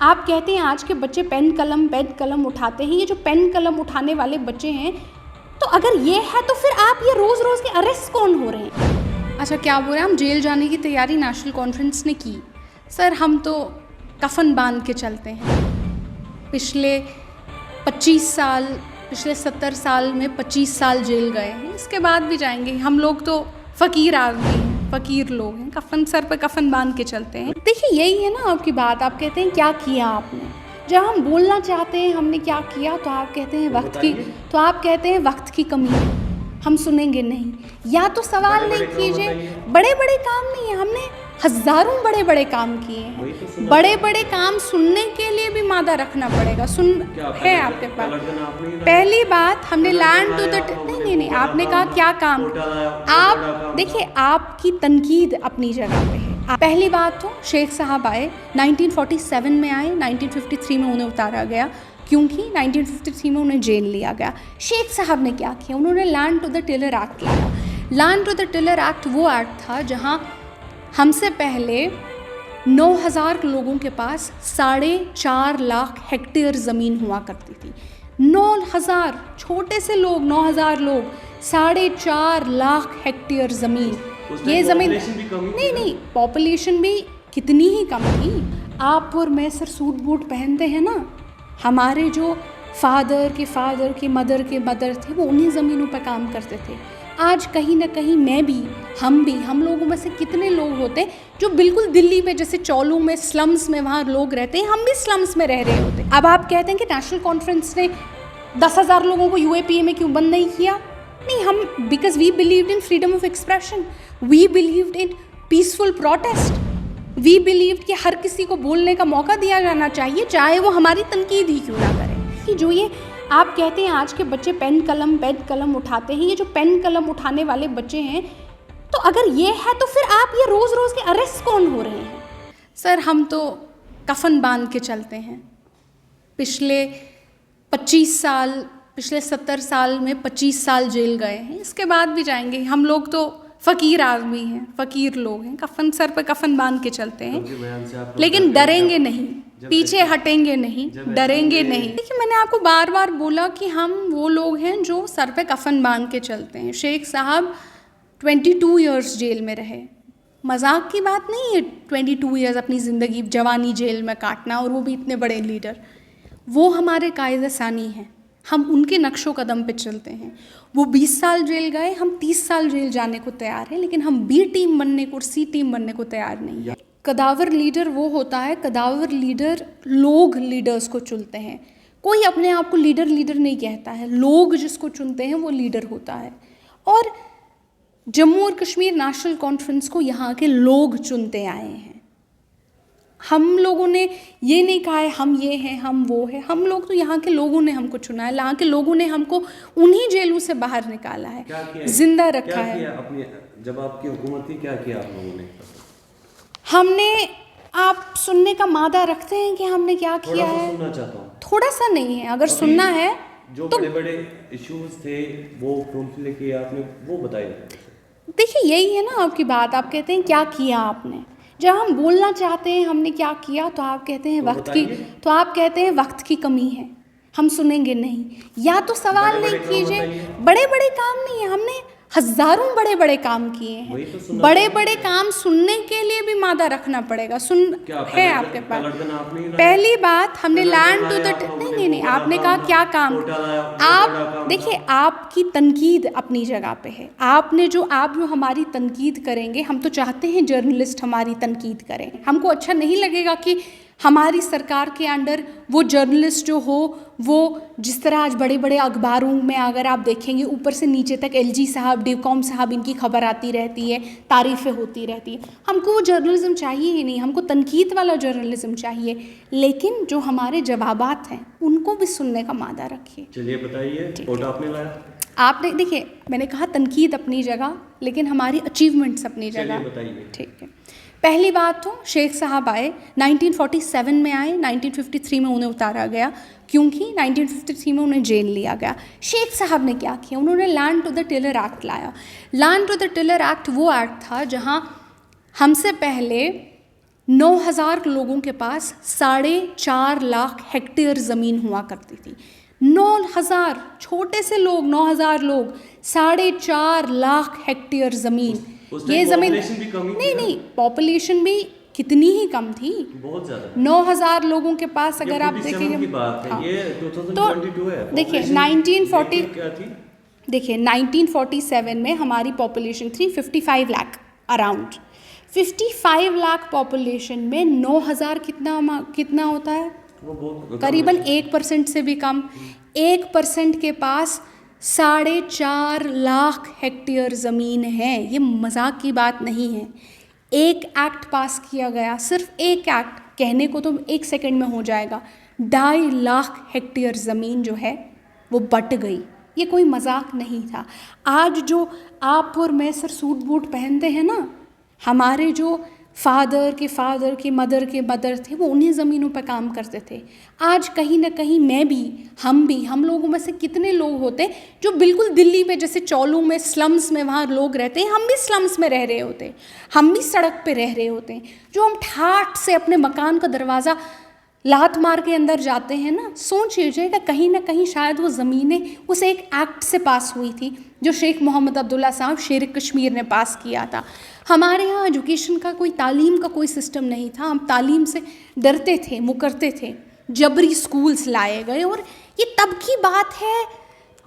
आप कहते हैं आज के बच्चे पेन कलम उठाते हैं। ये जो पेन कलम उठाने वाले बच्चे हैं, तो अगर ये है तो फिर आप ये रोज़ रोज़ के अरेस्ट कौन हो रहे हैं? अच्छा, क्या बोल रहे हैं हम जेल जाने की तैयारी नेशनल कॉन्फ्रेंस ने की। सर हम तो कफन बांध के चलते हैं। पिछले 70 साल में 25 साल जेल गए हैं, इसके बाद भी जाएंगे। हम लोग तो फ़कीर आदमी हैं, फ़कीर लोग हैं, कफन सर पे कफन बांध के चलते हैं। देखिए यही है ना आपकी बात। आप कहते हैं क्या किया आपने। जब हम बोलना चाहते हैं हमने क्या किया, तो आप कहते हैं वक्त की कमी है, हम सुनेंगे नहीं। या तो सवाल नहीं कीजिए। बड़े बड़े काम नहीं है, हमने हज़ारों बड़े बड़े काम किए हैं। बड़े बड़े काम सुनने के लिए भी मादा रखना पड़ेगा। है आपके पास। पहली बात हमने लैंड टू द नहीं, आपने कहा क्या काम। आप देखिए, आपकी तनकीद अपनी जगह पे है। पहली बात तो शेख साहब आए 1947 में आए, 1953 में उन्हें उतारा गया क्योंकि 1953 में उन्हें जेल लिया गया। शेख साहब ने क्या किया, उन्होंने land to the tiller act लाया। Land to the tiller act वो एक्ट था जहाँ हमसे पहले 9,000 लोगों के पास 4.5 लाख हेक्टेयर ज़मीन हुआ करती थी। 9,000 छोटे से लोग, 9,000 लोग, 4.5 लाख हेक्टेयर ज़मीन। ये ज़मीन नहीं, पॉपुलेशन भी कितनी ही कम थी। आप और मैं सर सूट बूट पहनते हैं ना, हमारे जो फादर के मदर थे, वो उन्हीं ज़मीनों पर काम करते थे। आज कहीं ना कहीं मैं भी, हम लोगों में से कितने लोग होते हैं जो बिल्कुल दिल्ली में, जैसे चौलू में, स्लम्स में वहाँ लोग रहते हैं, हम भी स्लम्स में रह रहे होते। अब आप कहते हैं कि नेशनल कॉन्फ्रेंस ने 10,000 लोगों को UAPA में क्यों बंद नहीं किया। नहीं, हम because we believed in freedom of expression, we believed in peaceful protest, we believed कि हर किसी को बोलने का मौका दिया जाना चाहिए, चाहे वो हमारी तनकीद ही क्यों ना करें। कि जो ये आप कहते हैं आज के बच्चे पेन कलम उठाते हैं, ये जो पेन कलम उठाने वाले बच्चे हैं, तो अगर ये है तो फिर आप ये रोज़ रोज़ के अरेस्ट कौन हो रहे हैं? सर हम तो कफन बांध के चलते हैं। पिछले 70 साल में 25 साल जेल गए हैं, इसके बाद भी जाएंगे। हम लोग तो फ़कीर आदमी हैं, फ़कीर लोग हैं, कफन सर पे कफन बांध के चलते हैं, लेकिन डरेंगे नहीं, पीछे हटेंगे नहीं, डरेंगे नहीं। देखिए, मैंने आपको बार बार बोला कि हम वो लोग हैं जो सर पे कफन बांध के चलते हैं। शेख साहब 22 इयर्स जेल में रहे, मजाक की बात नहीं है। 22 इयर्स अपनी ज़िंदगी जवानी जेल में काटना, और वो भी इतने बड़े लीडर। वो हमारे कायदे सानी हैं, हम उनके नक्शो कदम पे चलते हैं। वो 20 साल जेल गए, हम 30 साल जेल जाने को तैयार हैं, लेकिन हम B टीम बनने को और C टीम बनने को तैयार नहीं है। कदावर लीडर वो होता है, कदावर लीडर लोग लीडर्स को चुनते हैं। कोई अपने आप को लीडर नहीं कहता है, लोग जिसको चुनते हैं वो लीडर होता है। और जम्मू और कश्मीर नेशनल कॉन्फ्रेंस को यहाँ के लोग चुनते आए हैं। हम लोगों ने ये नहीं कहा है हम ये हैं, हम वो हैं। हम लोग तो यहाँ के लोगों ने हमको चुना है, यहाँ के लोगों ने हमको उन्हीं जेलों से बाहर निकाला है, जिंदा रखा है। जब आपकी हुकूमत थी, क्या किया आप लोगों ने? हमने, आप सुनने का मादा रखते हैं कि हमने क्या किया है? सुनना चाहता हूँ। थोड़ा सा नहीं है, अगर सुनना है जो तो बड़े इश्यूज थे वो कौन से लेके आपने वो बताइए। देखिए यही है ना आपकी बात। आप कहते हैं क्या किया आपने। जब हम बोलना चाहते हैं हमने क्या किया, तो आप कहते हैं वक्त की कमी है, हम सुनेंगे नहीं। या तो सवाल नहीं कीजिए। बड़े बड़े काम नहीं है, हमने हज़ारों बड़े बड़े काम किए हैं। बड़े बड़े काम सुनने के लिए भी मादा रखना पड़ेगा। है आपके पास। पहली बात हमने लैंड टू द नहीं, आपने कहा क्या काम। आप देखिए, आपकी तनकीद अपनी जगह पे है। आप जो हमारी तनकीद करेंगे, हम तो चाहते हैं जर्नलिस्ट हमारी तनकीद करें। हमको अच्छा नहीं लगेगा कि हमारी सरकार के अंडर वो जर्नलिस्ट जो हो, वो जिस तरह आज बड़े बड़े अखबारों में अगर आप देखेंगे ऊपर से नीचे तक LG साहब, डिवकॉम साहब, इनकी खबर आती रहती है, तारीफ़ें होती रहती है। हमको वो जर्नलिज़्म चाहिए ही नहीं, हमको तनकीद वाला जर्नलिज़्म चाहिए। लेकिन जो हमारे जवाबात हैं उनको भी सुनने का मादा रखिए। चलिए बताइए, वोट आपने लाया? आपने देखिए, मैंने कहा तनकीद अपनी जगह, लेकिन हमारी अचीवमेंट्स अपनी जगह। बताइए। ठीक है। पहली बात तो शेख साहब आए 1947 में आए, 1953 में उन्हें उतारा गया क्योंकि 1953 में उन्हें जेल लिया गया। शेख साहब ने क्या किया, उन्होंने land to the tiller act लाया। Land to the tiller act वो एक्ट था जहाँ हमसे पहले 9,000 लोगों के पास 4.5 लाख हेक्टेयर ज़मीन हुआ करती थी। 9,000 छोटे से लोग, 9,000 लोग, 4.5 लाख हेक्टेयर ज़मीन। ये ज़मीन नहीं, पॉपुलेशन भी कितनी ही कम थी, बहुत ज़्यादा। 9,000 लोगों के पास अगर आप देखेंगे की बात है, ये 2022 तो है। देखिए 1947 में हमारी पॉपुलेशन थी 55 लाख अराउंड। 55 लाख पॉपुलेशन में 9,000 कितना होता है? वो बहुत करीबन 1% से भी कम। 1% के पास 4.5 लाख हेक्टेयर ज़मीन है। ये मजाक की बात नहीं है। एक एक्ट पास किया गया, सिर्फ एक एक्ट, कहने को तो 1 सेकंड में हो जाएगा। 2.5 लाख हेक्टेयर ज़मीन जो है वो बट गई। ये कोई मजाक नहीं था। आज जो आप और मैं सर सूट बूट पहनते हैं ना, हमारे जो फादर के मदर थे, वो उन्हीं ज़मीनों पर काम करते थे। आज कहीं ना कहीं मैं भी, हम लोगों में से कितने लोग होते हैं जो बिल्कुल दिल्ली में जैसे चौलू में स्लम्स में वहाँ लोग रहते हैं, हम भी स्लम्स में रह रहे होते हैं, हम भी सड़क पे रह रहे होते हैं। जो हम ठाठ से अपने मकान का दरवाज़ा लात मार के अंदर जाते हैं ना, सोच लीजिएगा कहीं ना कहीं शायद वो ज़मीनें उस एक एक्ट से पास हुई थी जो शेख मोहम्मद अब्दुल्ला साहब शेर कश्मीर ने पास किया था। हमारे यहाँ एजुकेशन का कोई, तालीम का कोई सिस्टम नहीं था। हम तालीम से डरते थे, मुकरते थे। जबरी स्कूल्स लाए गए, और ये तब की बात है।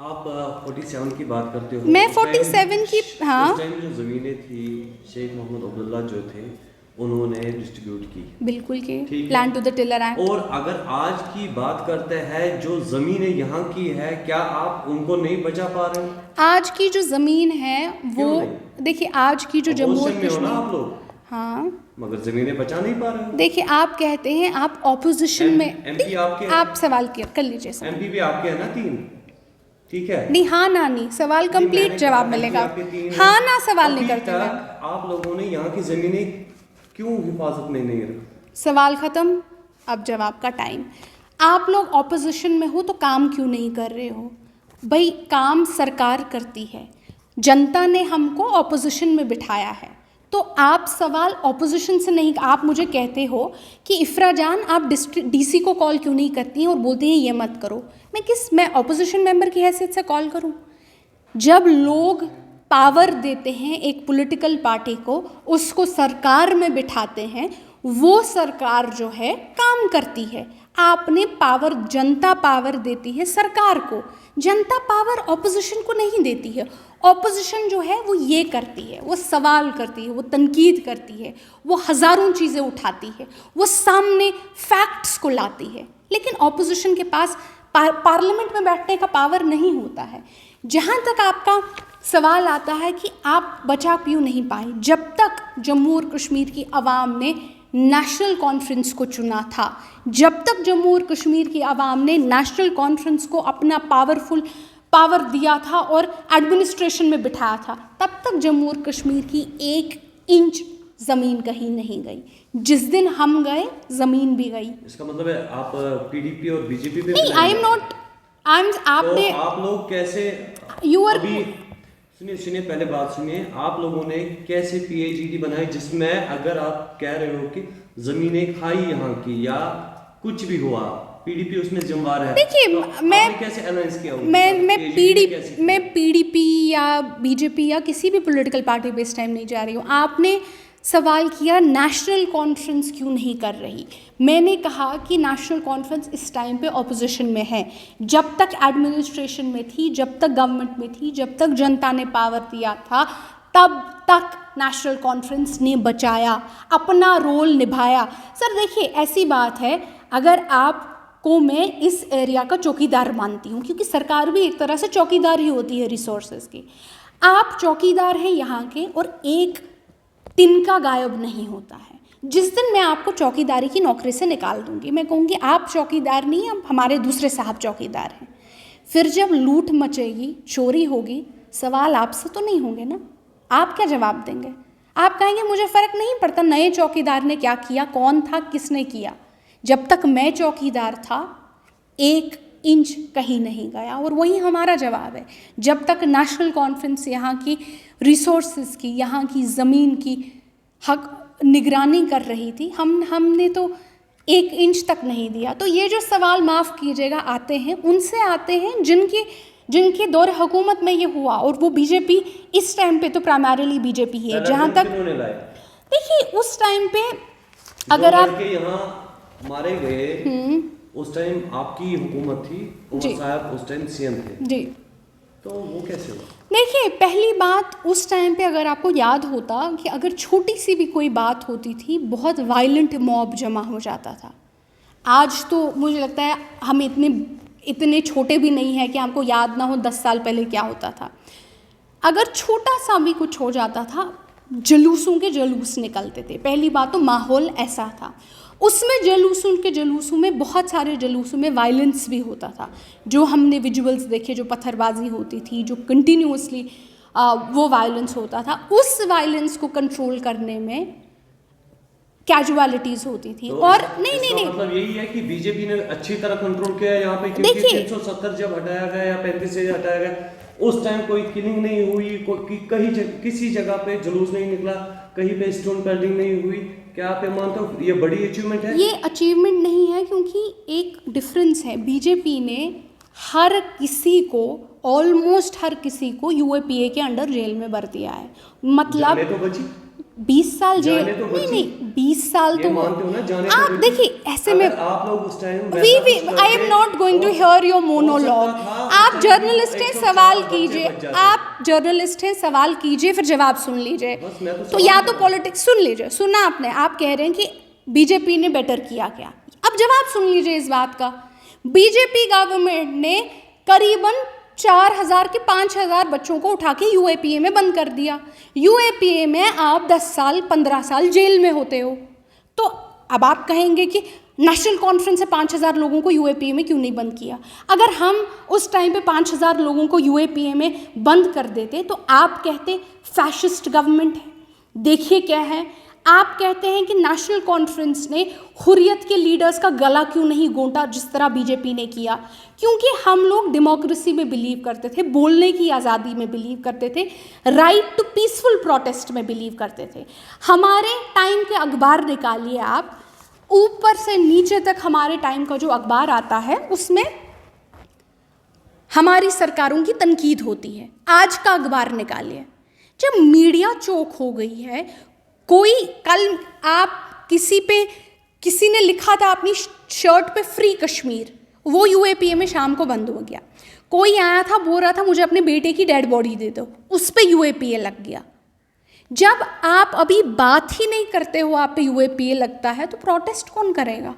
आप 47 की बात करते हो। मैं 47 की, हाँ, उस टाइम जो ज़मीनें थी शेख मोहम्मद अब्दुल्ला जो थे उन्होंने डिस्ट्रीब्यूट की, बिल्कुल की, land to the tiller act. और अगर आज की बात करते हैं जो ज़मीनें यहाँ की है, क्या आप उनको नहीं बचा पा रहे हैं? आज की जो ज़मीन है वो देखिए, आज की जो जम्मू और कश्मीर, आप लोग, हाँ, मगर ज़मीनें बचा नहीं पा रहे। देखिए आप कहते हैं आप ऑपोजिशन में, एमपी आपके, आप सवाल कर लीजिए सर। एमपी भी आपके है ना 3, ठीक है? नहीं, हाँ ना, नहीं, सवाल कंप्लीट जवाब मिलेगा। हाँ ना सवाल नहीं करते हैं। आप लोगों ने यहाँ की ज़मीनें क्यों हिफाजत में नहीं रखी? सवाल ख़त्म, अब जवाब का टाइम। आप लोग ऑपोजिशन में हो तो काम क्यों नहीं कर रहे हो? भाई काम सरकार करती है, जनता ने हमको ऑपोजिशन में बिठाया है, तो आप सवाल ऑपोजिशन से नहीं। आप मुझे कहते हो कि इफ़रा जान आप डीसी को कॉल क्यों नहीं करती हैं और बोलते हैं ये मत करो। मैं ऑपोजिशन मेंबर की हैसियत से कॉल करूं? जब लोग पावर देते हैं एक पॉलिटिकल पार्टी को, उसको सरकार में बिठाते हैं, वो सरकार जो है काम करती है। आपने पावर, जनता पावर देती है सरकार को, जनता पावर ऑपोजिशन को नहीं देती है। ऑपोजिशन जो है वो ये करती है, वो सवाल करती है, वो तनकीद करती है, वो हज़ारों चीज़ें उठाती है, वो सामने फैक्ट्स को लाती है। लेकिन ऑपोजिशन के पास पार्लियामेंट में बैठने का पावर नहीं होता है। जहाँ तक आपका सवाल आता है कि आप बचा क्यों नहीं पाए, जब तक जम्मू और कश्मीर की आवाम ने नेशनल कॉन्फ्रेंस को चुना था, जब तक जम्मू और कश्मीर की आवाम ने नेशनल कॉन्फ्रेंस को अपना पावर दिया था और एडमिनिस्ट्रेशन में बिठाया था, तब तक जम्मू और कश्मीर की 1 इंच ज़मीन कहीं नहीं गई। जिस दिन हम गए जमीन भी गई। इसका मतलब है आप पीडीपी और बीजेपी पे नहीं, आई एम नॉट, आपने, तो आप लोग कैसे, यू आर, अभी सुनिए पहले बात सुनिए, आप लोगों ने कैसे पीएचईडी बनाई जिसमें अगर आप कह रहे हो कि जमीनें खाई यहाँ की या कुछ भी हुआ, पीडीपी उसमें जिम्मेदार है। देखिए तो मैं कैसे अलायंस किया? मैं पीडीपी या बीजेपी या किसी भी पॉलिटिकल पार्टी पे इस टाइम नहीं जा रही हूँ। आपने सवाल किया नेशनल कॉन्फ्रेंस क्यों नहीं कर रही। मैंने कहा कि नेशनल कॉन्फ्रेंस इस टाइम पे ऑपोजिशन में है। जब तक एडमिनिस्ट्रेशन में थी, जब तक गवर्नमेंट में थी, जब तक जनता ने पावर दिया था, तब तक नेशनल कॉन्फ्रेंस ने बचाया, अपना रोल निभाया। सर देखिए ऐसी बात है, अगर आपको मैं इस एरिया का चौकीदार मानती हूँ, क्योंकि सरकार भी एक तरह से चौकीदार ही होती है रिसोर्सेज की। आप चौकीदार हैं यहाँ के और एक तिनका गायब नहीं होता है। जिस दिन मैं आपको चौकीदारी की नौकरी से निकाल दूंगी, मैं कहूँगी आप चौकीदार नहीं, अब हमारे दूसरे साहब चौकीदार हैं। फिर जब लूट मचेगी, चोरी होगी, सवाल आपसे तो नहीं होंगे ना। आप क्या जवाब देंगे? आप कहेंगे मुझे फ़र्क नहीं पड़ता नए चौकीदार ने क्या किया, कौन था, किसने किया। जब तक मैं चौकीदार था 1 इंच कहीं नहीं गया। और वही हमारा जवाब है। जब तक नेशनल कॉन्फ्रेंस यहाँ की रिसोर्सेज की, यहाँ की ज़मीन की हक निगरानी कर रही थी, हमने तो 1 इंच तक नहीं दिया। तो ये जो सवाल, माफ़ कीजिएगा, आते हैं उनसे आते हैं जिनके दौर हुकूमत में ये हुआ, और वो बीजेपी इस टाइम पे तो प्राइमरीली बीजेपी ही है। जहाँ तक देखिए उस टाइम पे अगर आप यहाँ मारे गए उस टाइम आपकी हुकूमत थी, उमर साहब उस टाइम सीएम थे जी, तो वो कैसे हुआ? देखिए पहली बात, उस टाइम पे अगर आपको याद होता कि अगर छोटी सी भी कोई बात होती थी, बहुत वायलेंट मॉब जमा हो जाता था। आज तो मुझे लगता है हम इतने छोटे भी नहीं हैं कि हमको याद ना हो 10 साल पहले क्या होता था। अगर छोटा सा भी कुछ हो जाता था, जुलूसों के जुलूस निकलते थे। पहली बात तो माहौल ऐसा था, उसमें जुलूसों में बहुत सारे जुलूसों में वायलेंस भी होता था। जो हमने विजुअल्स देखे, जो पत्थरबाजी होती थी, जो कंटिन्यूसली वो वायलेंस होता था, उस वायलेंस को कंट्रोल करने में कैजुअलिटीज़ होती थी। तो और नहीं मतलब यही है कि बीजेपी ने अच्छी तरह कंट्रोल किया यहाँ पे, क्योंकि 370 जब हटाया गया या 35 से हटाया गया, उस टाइम कोई किलिंग नहीं हुई, किसी जगह पे जुलूस नहीं निकला, कहीं पे स्टोन पेल्टिंग नहीं हुई। क्या आप ये मानते हो ये बड़ी अचीवमेंट है? ये अचीवमेंट नहीं है, क्योंकि एक डिफरेंस है। बीजेपी ने ऑलमोस्ट हर किसी को यूएपीए के अंडर जेल में भर दिया है। मतलब तो बची 20 साल जेल, तो नहीं 20 साल तो मानते हो ना, जाने आप देखिए ऐसे में आप लोग उस time I am not going to hear your monologue. आप जर्नलिस्ट हैं, सवाल कीजिए, आप जर्नलिस्ट हैं, सवाल कीजिए, फिर जवाब सुन लीजिए। तो या तो पॉलिटिक्स सुन लीजिए, सुना आपने, आप कह रहे हैं कि बीजेपी ने बेटर किया क्या, अब जवाब सुन लीजिए इस बात का। बीजेपी गवर्नमेंट ने करीबन 4000 के 5000 बच्चों को उठा के यूएपीए में बंद कर दिया। यूएपीए में आप 10 साल 15 साल जेल में होते हो। तो अब आप कहेंगे कि नेशनल कॉन्फ्रेंस से 5000 लोगों को यूएपीए में क्यों नहीं बंद किया। अगर हम उस टाइम पे 5000 लोगों को यूएपीए में बंद कर देते तो आप कहते फैशिस्ट गवर्नमेंट है। देखिए क्या है, आप कहते हैं कि नेशनल कॉन्फ्रेंस ने हुर्रियत के लीडर्स का गला क्यों नहीं घोंटा जिस तरह बीजेपी ने किया। क्योंकि हम लोग डेमोक्रेसी में बिलीव करते थे, बोलने की आज़ादी में बिलीव करते थे, राइट टू पीसफुल प्रोटेस्ट में बिलीव करते थे। हमारे टाइम के अखबार निकालिए आप, ऊपर से नीचे तक हमारे टाइम का जो अखबार आता है उसमें हमारी सरकारों की तनकीद होती है। आज का अखबार निकालिए, जब मीडिया चोक हो गई है, कोई कल आप किसी ने लिखा था अपनी शर्ट पे फ्री कश्मीर, वो यूएपीए में शाम को बंद हो गया। कोई आया था बोल रहा था मुझे अपने बेटे की डेड बॉडी दे दो, उस पे यूएपीए लग गया। जब आप अभी बात ही नहीं करते हो, आप पे यूएपीए लगता है, तो प्रोटेस्ट कौन करेगा।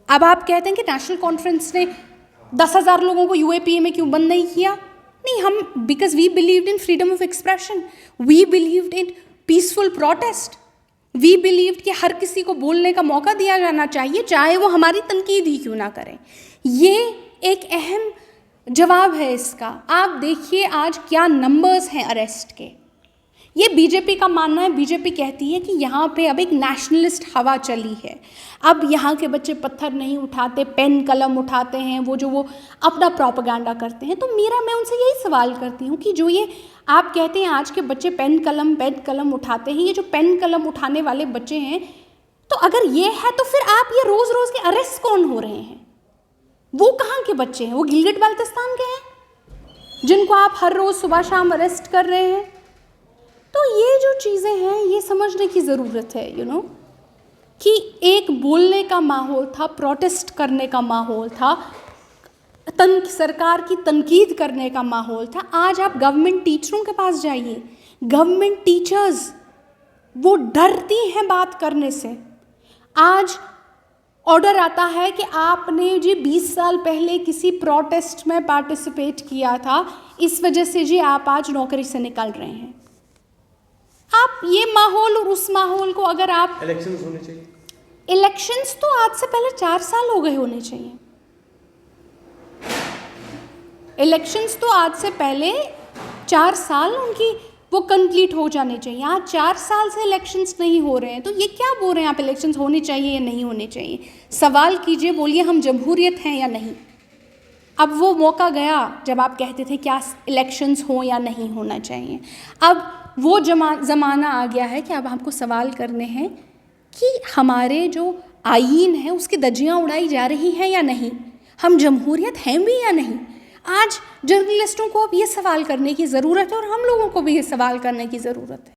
अब आप कहते हैं कि नेशनल कॉन्फ्रेंस ने 10,000 लोगों को यूएपीए में क्यों बंद नहीं किया। नहीं, हम because we believed in freedom of expression, we believed in peaceful protest, we believed कि हर किसी को बोलने का मौका दिया जाना चाहिए, चाहे वो हमारी तनकीद ही क्यों ना करें। ये एक अहम जवाब है इसका। आप देखिए आज क्या नंबर्स हैं अरेस्ट के। ये बीजेपी का मानना है, बीजेपी कहती है कि यहाँ पे अब एक नेशनलिस्ट हवा चली है, अब यहाँ के बच्चे पत्थर नहीं उठाते, पेन कलम उठाते हैं, वो अपना प्रोपेगेंडा करते हैं। तो मैं उनसे यही सवाल करती हूँ कि जो ये आप कहते हैं आज के बच्चे पेन कलम उठाते हैं, ये जो पेन कलम उठाने वाले बच्चे हैं, तो अगर ये है तो फिर आप ये रोज़ रोज़ के अरेस्ट कौन हो रहे हैं, वो कहाँ के बच्चे हैं? वो गिलगिट बाल्टिस्तान के हैं जिनको आप हर रोज़ सुबह शाम अरेस्ट कर रहे हैं। तो ये जो चीज़ें हैं ये समझने की ज़रूरत है कि एक बोलने का माहौल था, प्रोटेस्ट करने का माहौल था, सरकार की तनकीद करने का माहौल था। आज आप गवर्नमेंट टीचरों के पास जाइए, गवर्नमेंट टीचर्स वो डरती हैं बात करने से। आज ऑर्डर आता है कि आपने जी 20 साल पहले किसी प्रोटेस्ट में पार्टिसिपेट किया था, इस वजह से जी आप आज नौकरी से निकल रहे हैं। आप ये माहौल और उस माहौल को अगर आप इलेक्शंस होने चाहिए, इलेक्शंस तो आज से पहले 4 साल हो गए होने चाहिए। इलेक्शंस तो आज से पहले 4 साल उनकी वो कंप्लीट हो जाने चाहिए। आज 4 साल से इलेक्शंस नहीं हो रहे हैं, तो ये क्या बोल रहे हैं आप इलेक्शंस होने चाहिए या नहीं होने चाहिए। सवाल कीजिए, बोलिए हम जमहूरियत हैं या नहीं। अब वो मौका गया जब आप कहते थे क्या इलेक्शंस हो या नहीं होना चाहिए। अब वो ज़माना आ गया है कि अब हमको सवाल करने हैं कि हमारे जो आईन है उसकी धज्जियाँ उड़ाई जा रही हैं या नहीं, हम जमहूरियत हैं भी या नहीं। आज जर्नलिस्टों को अब ये सवाल करने की ज़रूरत है और हम लोगों को भी ये सवाल करने की ज़रूरत है।